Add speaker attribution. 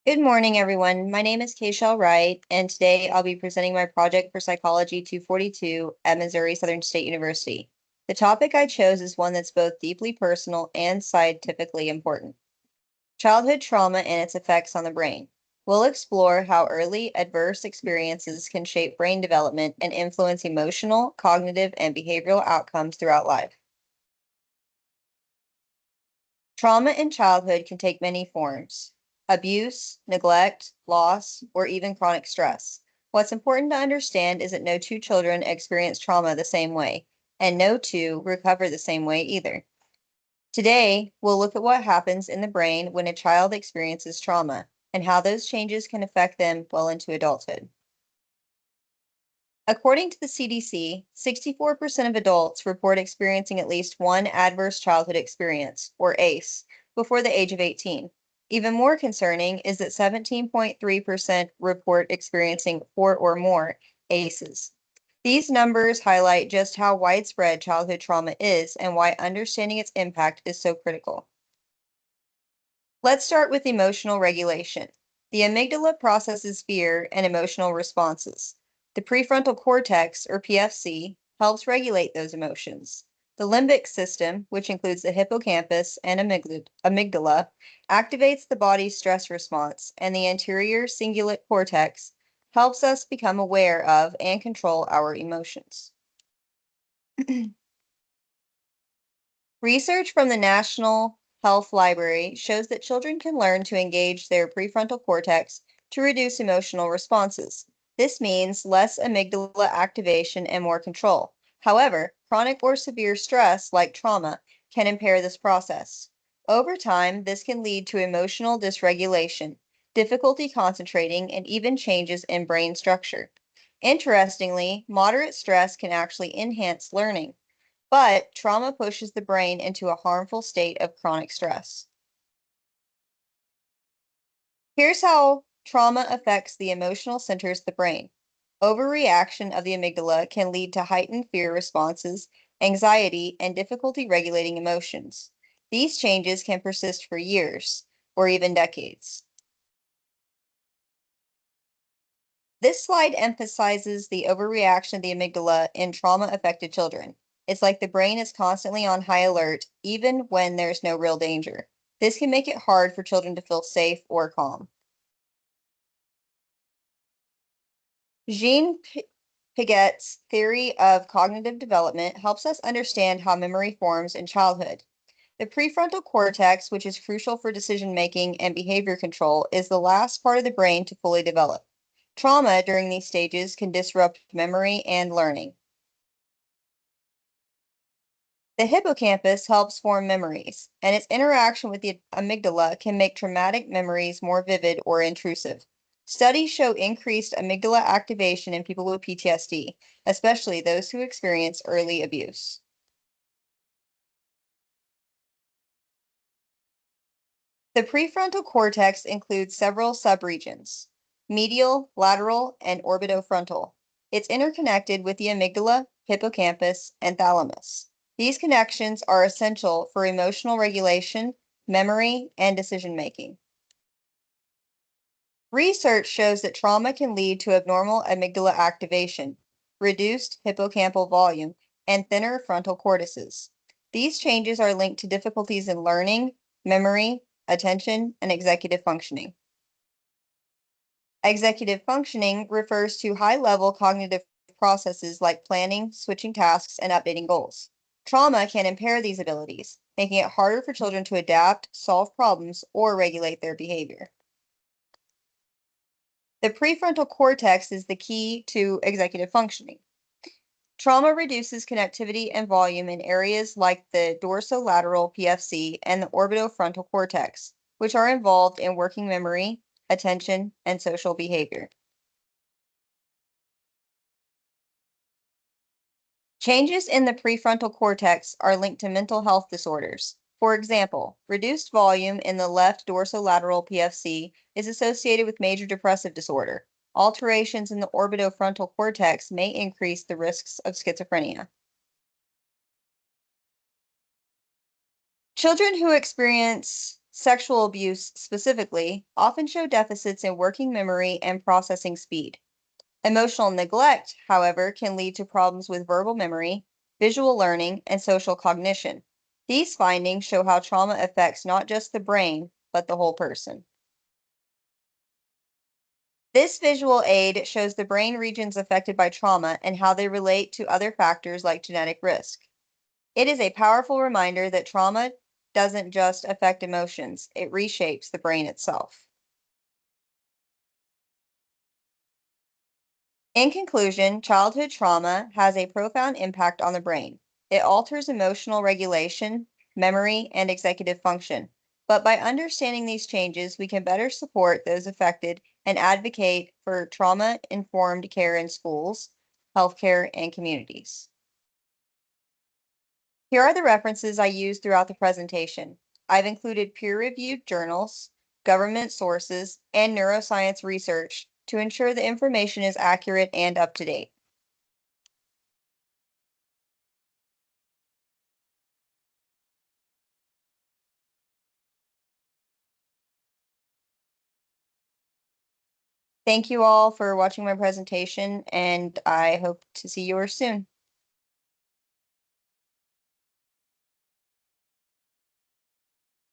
Speaker 1: Good morning, everyone. My name is Kaechelle Wright, and today I'll be presenting my project for Psychology 242 at Missouri Southern State University. The topic I chose is one that's both deeply personal and scientifically important: childhood trauma and its effects on the brain. We'll explore how early adverse experiences can shape brain development and influence emotional, cognitive, and behavioral outcomes throughout life. Trauma in childhood can take many forms: abuse, neglect, loss, or even chronic stress. What's important to understand is that no two children experience trauma the same way, and no two recover the same way either. Today, we'll look at what happens in the brain when a child experiences trauma and how those changes can affect them well into adulthood. According to the CDC, 64% of adults report experiencing at least one adverse childhood experience, or ACE, before the age of 18. Even more concerning is that 17.3% report experiencing 4 or more ACEs. These numbers highlight just how widespread childhood trauma is and why understanding its impact is so critical. Let's start with emotional regulation. The amygdala processes fear and emotional responses. The prefrontal cortex, or PFC, helps regulate those emotions. The limbic system, which includes the hippocampus and amygdala, activates the body's stress response, and the anterior cingulate cortex helps us become aware of and control our emotions. Research from the National Health Library shows that children can learn to engage their prefrontal cortex to reduce emotional responses. This means less amygdala activation and more control. However, chronic or severe stress, like trauma, can impair this process. Over time, this can lead to emotional dysregulation, difficulty concentrating, and even changes in brain structure. Interestingly, moderate stress can actually enhance learning, but trauma pushes the brain into a harmful state of chronic stress. Here's how trauma affects the emotional centers of the brain. Overreaction of the amygdala can lead to heightened fear responses, anxiety, and difficulty regulating emotions. These changes can persist for years or even decades. This slide emphasizes the overreaction of the amygdala in trauma-affected children. It's like the brain is constantly on high alert, even when there's no real danger. This can make it hard for children to feel safe or calm. Jean Piaget's theory of cognitive development helps us understand how memory forms in childhood. The prefrontal cortex, which is crucial for decision-making and behavior control, is the last part of the brain to fully develop. Trauma during these stages can disrupt memory and learning. The hippocampus helps form memories, and its interaction with the amygdala can make traumatic memories more vivid or intrusive. Studies show increased amygdala activation in people with PTSD, especially those who experience early abuse. The prefrontal cortex includes several subregions: medial, lateral, and orbitofrontal. It's interconnected with the amygdala, hippocampus, and thalamus. These connections are essential for emotional regulation, memory, and decision-making. Research shows that trauma can lead to abnormal amygdala activation, reduced hippocampal volume, and thinner frontal cortices. These changes are linked to difficulties in learning, memory, attention, and executive functioning. Executive functioning refers to high-level cognitive processes like planning, switching tasks, and updating goals. Trauma can impair these abilities, making it harder for children to adapt, solve problems, or regulate their behavior. The prefrontal cortex is the key to executive functioning. Trauma reduces connectivity and volume in areas like the dorsolateral PFC and the orbitofrontal cortex, which are involved in working memory, attention, and social behavior. Changes in the prefrontal cortex are linked to mental health disorders. For example, reduced volume in the left dorsolateral PFC is associated with major depressive disorder. Alterations in the orbitofrontal cortex may increase the risks of schizophrenia. Children who experience sexual abuse specifically, often show deficits in working memory and processing speed. Emotional neglect, however, can lead to problems with verbal memory, visual learning, and social cognition. These findings show how trauma affects not just the brain, but the whole person. This visual aid shows the brain regions affected by trauma and how they relate to other factors like genetic risk. It is a powerful reminder that trauma doesn't just affect emotions, it reshapes the brain itself. In conclusion, childhood trauma has a profound impact on the brain. It alters emotional regulation, memory, and executive function. But by understanding these changes, we can better support those affected and advocate for trauma-informed care in schools, healthcare, and communities. Here are the references I used throughout the presentation. I've included peer-reviewed journals, government sources, and neuroscience research to ensure the information is accurate and up to date. Thank you all for watching my presentation, and I hope to see yours soon.